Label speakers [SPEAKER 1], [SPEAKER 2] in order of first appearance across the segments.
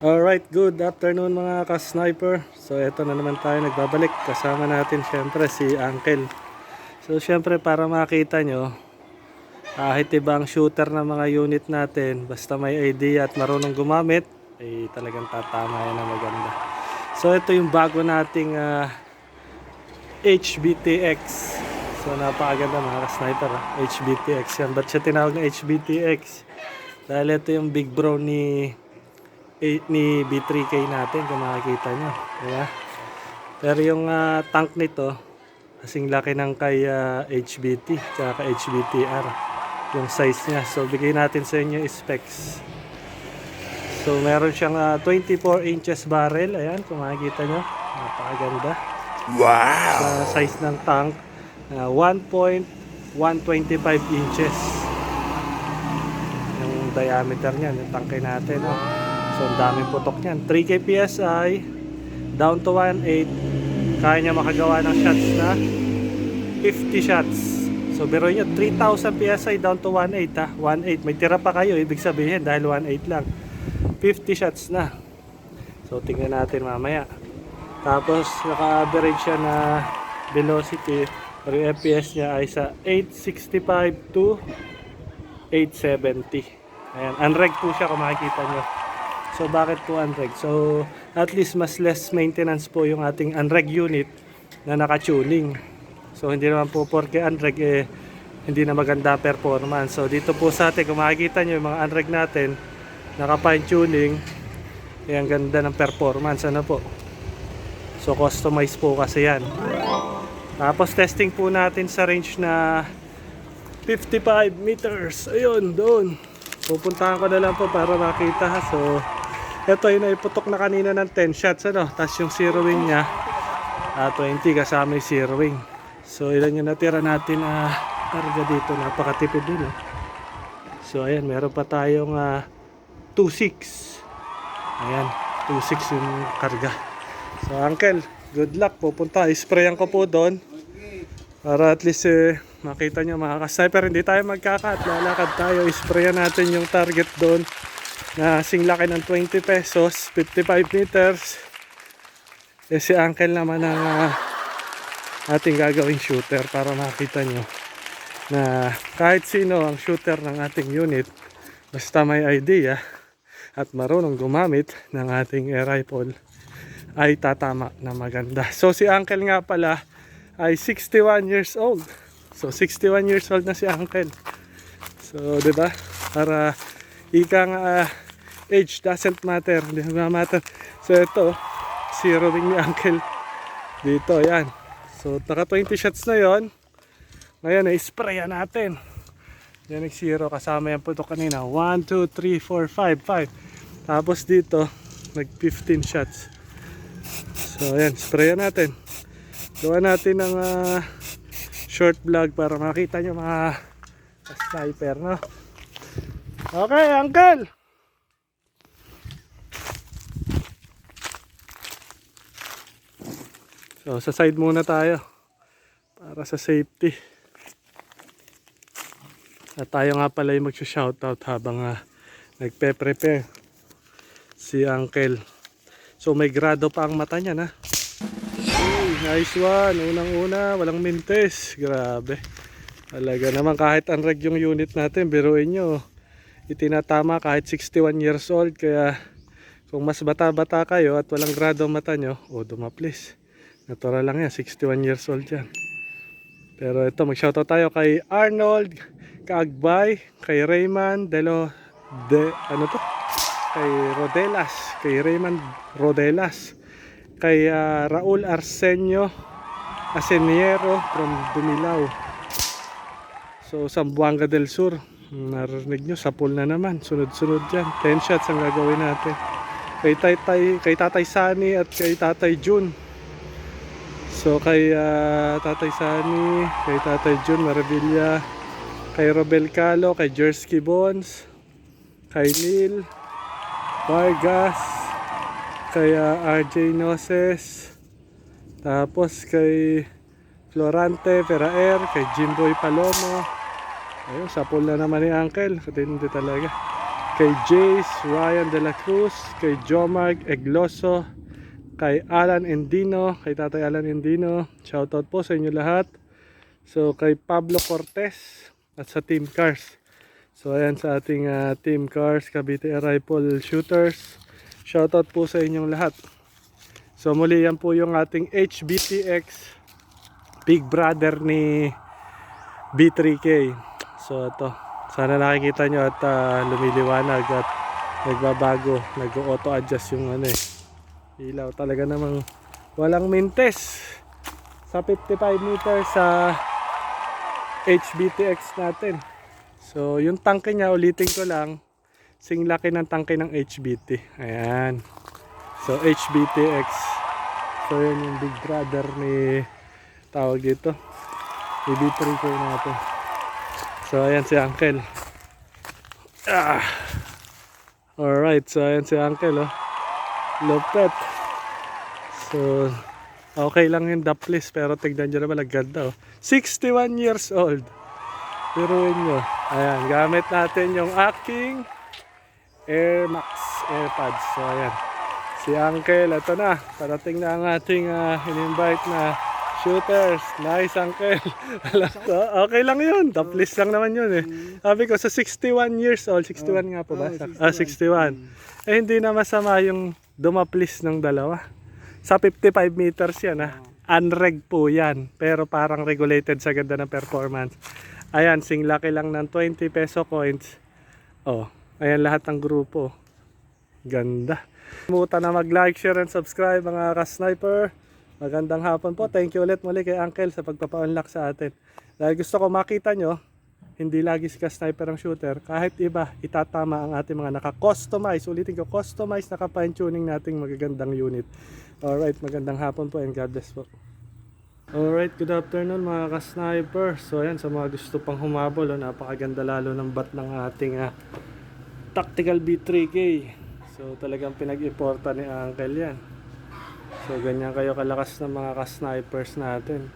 [SPEAKER 1] Alright, good afternoon mga ka-sniper. So eto na naman tayo nagbabalik. Kasama natin syempre si Uncle. So syempre para makita nyo, kahit ibang shooter ng mga unit natin, basta may idea at marunong gumamit, ay talagang tatama yan na maganda. So ito yung bago nating HBTX. So napakaganda mga ka-sniper. HBTX yan. Ba't siya tinawag na HBTX? Dahil ito yung big bro ni B3K natin kung makikita nyo. Diba? Pero yung tank nito kasing laki ng kay HBT tsaka HBTR yung size nya. So bigay natin sa inyo specs. So meron siyang 24 inches barrel. Ayan kung makikita nyo, napakaganda.
[SPEAKER 2] Wow!
[SPEAKER 1] Sa size ng tank 1.125 inches yung diameter nya yung tangke natin. So ang daming putok niyan. 3K PSI down to 1.8. Kaya niya makagawa ng shots na 50 shots. So biro nyo 3,000 PSI down to 1.8 ha. 1.8. May tira pa kayo. Ibig sabihin dahil 1.8 lang 50 shots na. So tingnan natin mamaya. Tapos naka-average siya na velocity or yung FPS niya ay sa 865 to 870. Ayan. Unreg po siya kung makikita nyo. So bakit po unreg? So at least mas less maintenance po yung ating unreg unit na naka-tuning. So hindi naman po porke unreg hindi na maganda performance. So dito po sa atin kung makikita nyo yung mga unreg natin naka-fine tuning, ang ganda ng performance. Ano po? So customize po kasi yan. Tapos testing po natin sa range na 55 meters. Ayun, doon. Pupuntahan ko na lang po para makita ha. So ito yung naiputok na kanina ng 10 shots ano. Tapos yung zero wing nya 20 kasama yung zero wing. So ilan yung natira natin karga dito. Napakatipid din So ayan, meron pa tayong 2.6. Ayan, 2.6 yung karga. So uncle, good luck. Pupunta, isprayan ko po doon para at least makita nyo mga ka-sniper. Hindi tayo magkakat, lalakad tayo. Isprayan natin yung target doon na singlaki ng 20 pesos, 55 meters. Si uncle naman ang ating gagawing shooter para makita nyo na kahit sino ang shooter ng ating unit, basta may idea at marunong gumamit ng ating air rifle, ay tatama na maganda. So si uncle nga pala ay 61 years old. So 61 years old na si uncle. So 'di ba? Para ikang age doesn't matter, hindi matter. So ito, zero wing ni uncle dito, yan. So naka 20 shots na yon. Ngayon i-sprayan natin. Yan nag-zero kasama yung putok kanina. 1, 2, 3, 4, 5, 5. Tapos dito nag 15 shots. So ayan, sprayan natin. Gawa natin ng short vlog para makita nyo mga sniper, no? Okay, uncle! So sa side muna tayo para sa safety. At tayo nga pala yung mag-shoutout habang nagpe-prepare si uncle. So may grado pa ang mata niya na. Nice one, unang-una, walang mintes. Grabe. Talaga naman kahit unreg yung unit natin, biruin nyo, itinatama kahit 61 years old. Kaya kung mas bata-bata kayo at walang grado mata nyo, dumaplis. Natural lang yan, 61 years old yan. Pero ito, mag-shoutout tayo kay Arnold Kaagbay, kay Raymond kay Raymond Rodelas, kay Raul Arsenio Aseniero from Dumilao. So Zamboanga del Sur, narinig nyo, sa pool na naman. Sunod-sunod dyan, 10 shots ang gagawin natin. Kay Tatay Sani at kay Tatay Jun. So kay Tatay Sani, kay Tatay Jun Maravilla, kay Robel Calo, kay Jersky Bones, kay Neil Vargas, kay RJ Noses, tapos kay Florante Ferraer, kay Jimboy Palomo. Ayun, sa pool na naman ni uncle. Hindi talaga. kay Jace Ryan de la Cruz, kay Jomarg Egloso, kay Alan Endino, kay Tatay Alan Endino. Shoutout po sa inyo lahat. So kay Pablo Cortez at sa Team Cars. So ayan sa ating Team Cars Cavite Rifle Shooters. Shoutout po sa inyong lahat. So muli yan po yung ating HBTX Big Brother ni B3K. So ito, sana nakikita nyo at lumiliwanag at nagbabago, nag-auto adjust yung ilaw. Talaga namang walang mintes sa 55 meters sa HBTX natin. So yung tangke niya, ulitin ko lang, sing laki ng tangke ng HBT. Ayan. So HBTX. So yun yung Big Brother ni tawag dito, B3K natin. So ayan si Uncle. Alright, so ayan si Uncle, oh. Lupet. So okay lang yung daplis, pero tignan nyo naman, ang ganda, oh. 61 years old. Piruin nyo. Ayan, gamit natin yung aking Air Max AirPods. So ayan, si Uncle, ito na, parating na ang ating in-invite na shooters. Nice, Uncle. Okay lang yun, daplis lang naman yun eh. Sabi ko sa 61 years old, 61 nga po ba? 61. Eh hindi na masama yung dumaplis ng dalawa. Sa 55 meters yan, unreg po yan, pero parang regulated sa ganda ng performance. Ayan, sing laki lang ng 20 peso coins. Oh, ayan lahat ng grupo. Ganda. Kalimutan na mag-like, share, and subscribe mga ka-sniper. Magandang hapon po. Thank you ulit muli kay Uncle sa pagpapa-unlock sa atin. Dahil gusto ko makita nyo, hindi lagi si ka-sniper ang shooter. Kahit iba, itatama ang ating mga naka-customize. Ulitin ko, customize, naka-fine tuning nating magagandang unit. Alright, magandang hapon po and God bless po. Alright, good afternoon mga ka-sniper. So ayan, sa mga gusto pang humabol, napakaganda lalo ng bat ng ating Tactical B3K. So talagang pinag-iporta ni Uncle yan. So ganyan kayo kalakas ng mga ka-snipers natin.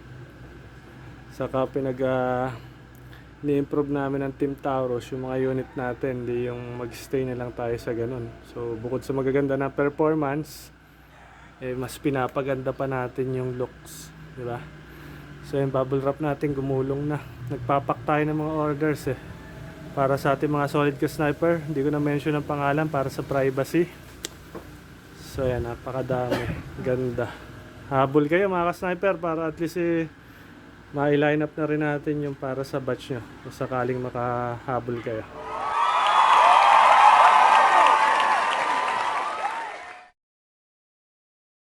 [SPEAKER 1] Saka ni-improve namin ng Team Taurus yung mga unit natin, hindi yung mag-stay na lang tayo sa ganun. So bukod sa magaganda na performance, mas pinapaganda pa natin yung looks, di ba? So yung bubble wrap natin gumulong na. Nagpapak tayo ng mga orders para sa ating mga solid ka sniper. Hindi ko na mention ang pangalan para sa privacy. So yan, napakadami. Ganda. Habol kayo mga ka-sniper para at least ma-line up na rin natin yung para sa batch nyo kung sakaling makahabol kayo.